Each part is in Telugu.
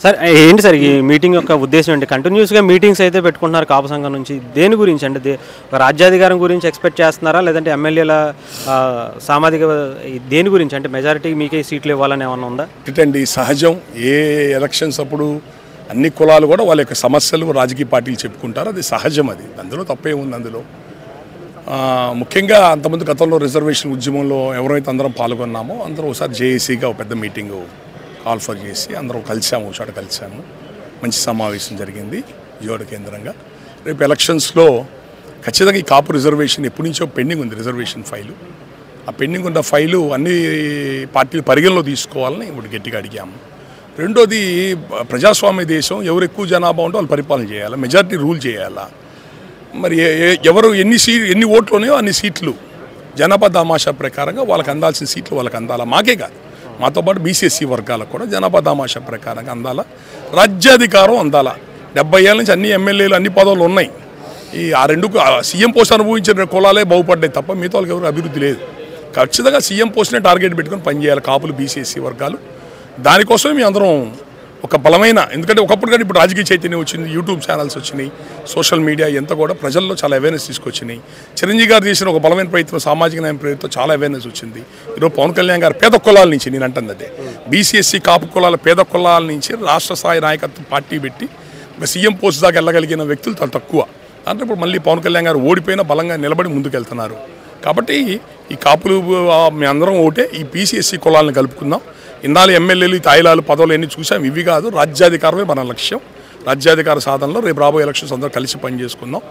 సార్ ఏంటి సార్ ఈ మీటింగ్ యొక్క ఉద్దేశం ఏంటి? కంటిన్యూస్గా మీటింగ్స్ అయితే పెట్టుకుంటున్నారు కాపు సంఘం నుంచి. దేని గురించి అంటే రాజ్యాధికారం గురించి ఎక్స్పెక్ట్ చేస్తున్నారా, లేదంటే ఎమ్మెల్యేల సామాజిక దేని గురించి అంటే మెజారిటీ మీకే సీట్లు ఇవ్వాలని ఏమన్నా ఉందా? ఏంటండి సహజం, ఏ ఎలక్షన్స్ అప్పుడు అన్ని కులాలు కూడా వాళ్ళ యొక్క సమస్యలు రాజకీయ పార్టీలు చెప్పుకుంటారు, అది సహజం. అది అందులో తప్పే ఉంది. అందులో ముఖ్యంగా అంతమంది గతంలో రిజర్వేషన్ ఉద్యమంలో ఎవరైతే అందరం పాల్గొన్నామో అందరూ ఒకసారి జేఏసీగా ఒక పెద్ద మీటింగు కాల్ఫర్ చేసి అందరం కలిసాము, ఒకసారి కలిసాము. మంచి సమావేశం జరిగింది విజయవాడ కేంద్రంగా. రేపు ఎలక్షన్స్లో ఖచ్చితంగా ఈ కాపు రిజర్వేషన్ ఎప్పటి నుంచో పెండింగ్ ఉంది, రిజర్వేషన్ ఫైలు. ఆ పెండింగ్ ఉన్న ఫైలు అన్ని పార్టీలు పరిగణలో తీసుకోవాలని ఇప్పుడు గట్టిగా అడిగాము. రెండోది, ప్రజాస్వామ్య దేశం, ఎవరు ఎక్కువ జనాభా ఉంటే వాళ్ళు పరిపాలన చేయాలా, మెజారిటీ రూల్ చేయాలా. మరి ఎవరు ఎన్ని ఓట్లు ఉన్నాయో అన్ని సీట్లు జనాభా దామాషా ప్రకారంగా వాళ్ళకి అందాల్సిన సీట్లు వాళ్ళకి అందాలా. మాకే కాదు, మాతో పాటు బీసీఎస్సీ వర్గాలకు కూడా జనాభా దామాషా ప్రకారంగా అందాలా. రాజ్యాధికారం అందాలా. 70 ఏళ్ళ నుంచి అన్ని ఎమ్మెల్యేలు అన్ని పదవులు ఉన్నాయి. ఆ రెండు సీఎం పోస్ట్ అనుభవించిన కులాలే బాగుపడ్డాయి తప్ప మిగతా వాళ్ళకి ఎవరు అభివృద్ధి లేదు. ఖచ్చితంగా సీఎం పోస్ట్నే టార్గెట్ పెట్టుకొని పనిచేయాలి కాపులు, బీసీఎస్సీ వర్గాలు. దానికోసమే మేము అందరం ఒక బలమైన, ఎందుకంటే ఒకప్పుడు కానీ ఇప్పుడు రాజకీయ చైతన్యం వచ్చింది, యూట్యూబ్ ఛానల్స్ వచ్చినాయి, సోషల్ మీడియా ఎంత కూడా ప్రజల్లో చాలా అవేర్నెస్ తీసుకొచ్చినాయి. చిరంజీవి గారు చేసిన ఒక బలమైన ప్రయత్నం, సామాజిక న్యాయం ప్రయత్నం, చాలా అవేర్నెస్ వచ్చింది. ఈరోజు పవన్ కళ్యాణ్ గారు పేద కులాల నుంచి, నేను అంటుంది అదే, బీసీఎస్సీ కాపు కులాల పేద కులాల నుంచి రాష్ట్ర స్థాయి నాయకత్వం పార్టీ పెట్టి ఒక సీఎం పోస్ట్ దాకా వెళ్ళగలిగిన వ్యక్తులు చాలా తక్కువ. అంటే ఇప్పుడు మళ్ళీ పవన్ కళ్యాణ్ గారు ఓడిపోయినా బలంగా నిలబడి ముందుకెళ్తున్నారు. కాబట్టి ఈ కాపులు మేమందరం ఒకటే, ఈ బీసీఎస్సీ కులాలను కలుపుకుందాం. ఇన్నాళ్ళు ఎమ్మెల్యేలు తాయిలాలు పదవులు ఎన్ని చూసాం, ఇవి కాదు, రాజ్యాధికారమే మన లక్ష్యం. రాజ్యాధికార సాధనలో రేపు రాబోయే ఎలక్షన్స్ అందరూ కలిసి పనిచేసుకుందాం.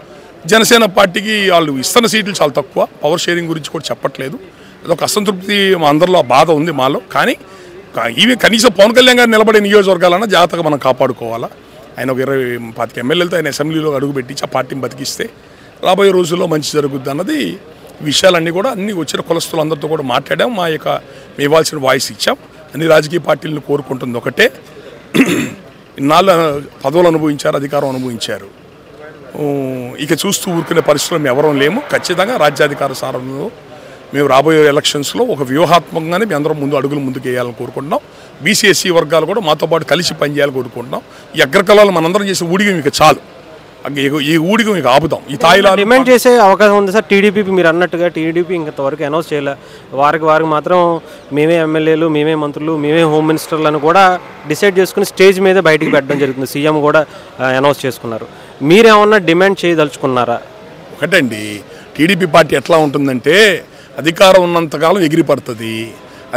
జనసేన పార్టీకి వాళ్ళు ఇస్తున్న సీట్లు చాలా తక్కువ, పవర్ షేరింగ్ గురించి కూడా చెప్పట్లేదు. అదొక అసంతృప్తి మా అందరిలో బాధ ఉంది మాలో. కానీ ఇవి కనీసం పవన్ కళ్యాణ్ గారు నిలబడే నియోజకవర్గాలన్నా జాగ్రత్తగా మనం కాపాడుకోవాలా. ఆయన ఒక 20-25 ఎమ్మెల్యేలతో ఆయన అసెంబ్లీలో అడుగుపెట్టించి ఆ పార్టీని బతికిస్తే రాబోయే రోజుల్లో మంచి జరుగుద్ది అన్నది విషయాలన్నీ కూడా అన్ని వచ్చిన కులస్తులందరితో కూడా మాట్లాడాం. మా యొక్క ఇవ్వాల్సిన వాయిస్ ఇచ్చాం. అన్ని రాజకీయ పార్టీలను కోరుకుంటుంది ఒకటే, ఇన్నాళ్ళు పదవులు అనుభవించారు, అధికారం అనుభవించారు, ఇక చూస్తూ ఊరుకునే పరిస్థితుల్లో మేము ఎవరూ లేము. ఖచ్చితంగా రాజ్యాధికార సాధనలో మేము రాబోయే ఎలక్షన్స్లో ఒక వ్యూహాత్మకంగానే మేము అందరం అడుగులు ముందుకు వేయాలని కోరుకుంటున్నాం. బీసీఎస్సీ వర్గాలు కూడా మాతో పాటు కలిసి పనిచేయాలని కోరుకుంటున్నాం. ఈ అగ్రకులాలు మనందరం చేసే ఊడిగం ఇక చాలు, ఈ ఊడిగం ఇక ఆపుదాం. ఈ తాయిలా డిమాండ్ చేసే అవకాశం ఉంది సార్. టీడీపీ మీరు అన్నట్టుగా టీడీపీ ఇంతవరకు అనౌన్స్ చేయలే, వారికి మాత్రం మేమే ఎమ్మెల్యేలు, మేమే మంత్రులు, మేమే హోమ్ మినిస్టర్లను కూడా డిసైడ్ చేసుకుని స్టేజ్ మీద బయటికి పెట్టడం జరుగుతుంది. సీఎం కూడా అనౌన్స్ చేసుకున్నారు. మీరేమన్నా డిమాండ్ చేయదలుచుకున్నారా? ఒకటండి, టీడీపీ పార్టీ ఎట్లా ఉంటుందంటే అధికారం ఉన్నంతకాలం ఎగిరిపడుతుంది,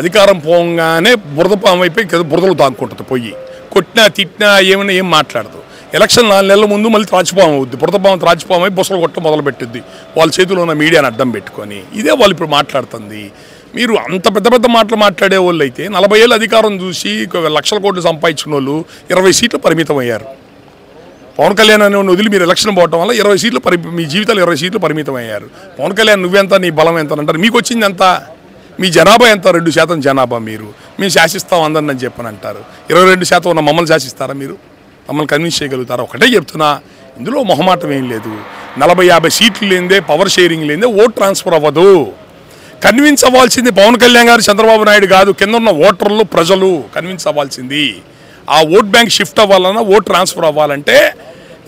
అధికారం పోగానే బురదపాము అయిపోయి బురదలు తాక్కుంటుంది, పొయ్యి కొట్టినా తిట్టినా ఏమైనా ఏం మాట్లాడదు. ఎలక్షన్ 4 నెలల ముందు మళ్ళీ త్రాచిపాము అవుద్ది, బురదపాము త్రాచిపాము అయి బుసలు కొట్ట మొదలుపెట్టుద్ది వాళ్ళ చేతిలో ఉన్న మీడియాని అడ్డం పెట్టుకొని. ఇదే వాళ్ళు ఇప్పుడు మాట్లాడుతుంది. మీరు అంత పెద్ద పెద్ద మాటలు మాట్లాడే వాళ్ళు అయితే 40 ఏళ్ళు అధికారం చూసి లక్షల కోట్లు సంపాదించిన వాళ్ళు 20 సీట్లు పరిమితం అయ్యారు. పవన్ కళ్యాణ్ అనే వదిలి మీరు ఎలక్షన్ పోవటం వల్ల 20 సీట్లు మీ జీవితాలు 20 సీట్లు పరిమితం అయ్యారు. పవన్ కళ్యాణ్ నువ్వెంత, నీ బలం ఎంత అంటారు. మీకు వచ్చింది ఎంత, మీ జనాభా ఎంత, 2% జనాభా. మేము శాసిస్తాం అందరిని అని చెప్పని అంటారు. 22% ఉన్న మమ్మల్ని శాసిస్తారా? మీరు మమ్మల్ని కన్విన్స్ చేయగలుగుతారా? ఒకటే చెప్తున్నా, ఇందులో మొహమాటం ఏం లేదు. 40-50 సీట్లు లేదే, పవర్ షేరింగ్ లేదే ఓట్ ట్రాన్స్ఫర్ అవ్వదు. కన్విన్స్ అవ్వాల్సింది పవన్ కళ్యాణ్ గారు, చంద్రబాబు నాయుడు కాదు, కింద ఉన్న ఓటర్లు, ప్రజలు కన్విన్స్ అవ్వాల్సింది. ఆ ఓట్ బ్యాంక్ షిఫ్ట్ అవ్వాలన్నా, ఓట్ ట్రాన్స్ఫర్ అవ్వాలంటే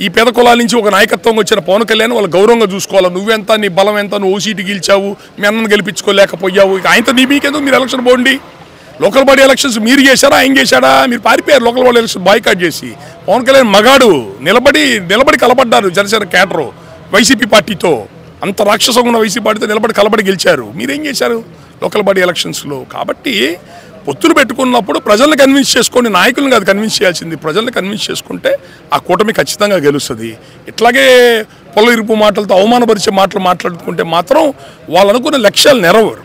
ఈ పేద కులాల నుంచి ఒక నాయకత్వం వచ్చిన పవన్ కళ్యాణ్ వాళ్ళు గౌరవంగా చూసుకోవాలి. నువ్వెంత, నీ బలం ఎంత, నువ్వు సీటు గెలిచావు, మీ అన్నను గెలిపించుకోలేకపోయావు, ఇక ఆయనతో మీకెందుకు, మీరు ఎలక్షన్ పోండి. లోకల్ బాడీ ఎలక్షన్స్ మీరు చేశారా, ఆయన చేశాడా? మీరు పారిపోయారు లోకల్ బాడీ ఎలక్షన్ బాయ్కాట్ చేసి. పవన్ కళ్యాణ్ మగాడు, నిలబడి కలబడ్డారు జనసేన క్యాడరు వైసీపీ పార్టీతో. అంత రాక్షసంగా ఉన్న వైసీపీ పార్టీతో కలబడి గెలిచారు. మీరేం చేశారు లోకల్ బాడీ ఎలక్షన్స్లో? కాబట్టి పొత్తులు పెట్టుకున్నప్పుడు ప్రజల్ని కన్విన్స్ చేసుకోండి, నాయకులను కాదు కన్విన్స్ చేయాల్సింది. ప్రజల్ని కన్విన్స్ చేసుకుంటే ఆ కూటమి ఖచ్చితంగా గెలుస్తుంది. ఇట్లాగే పొల ఇరుపు మాటలతో అవమానపరిచే మాటలు మాట్లాడుకుంటే మాత్రం వాళ్ళు అనుకున్న లక్ష్యాలు నెరవేరు.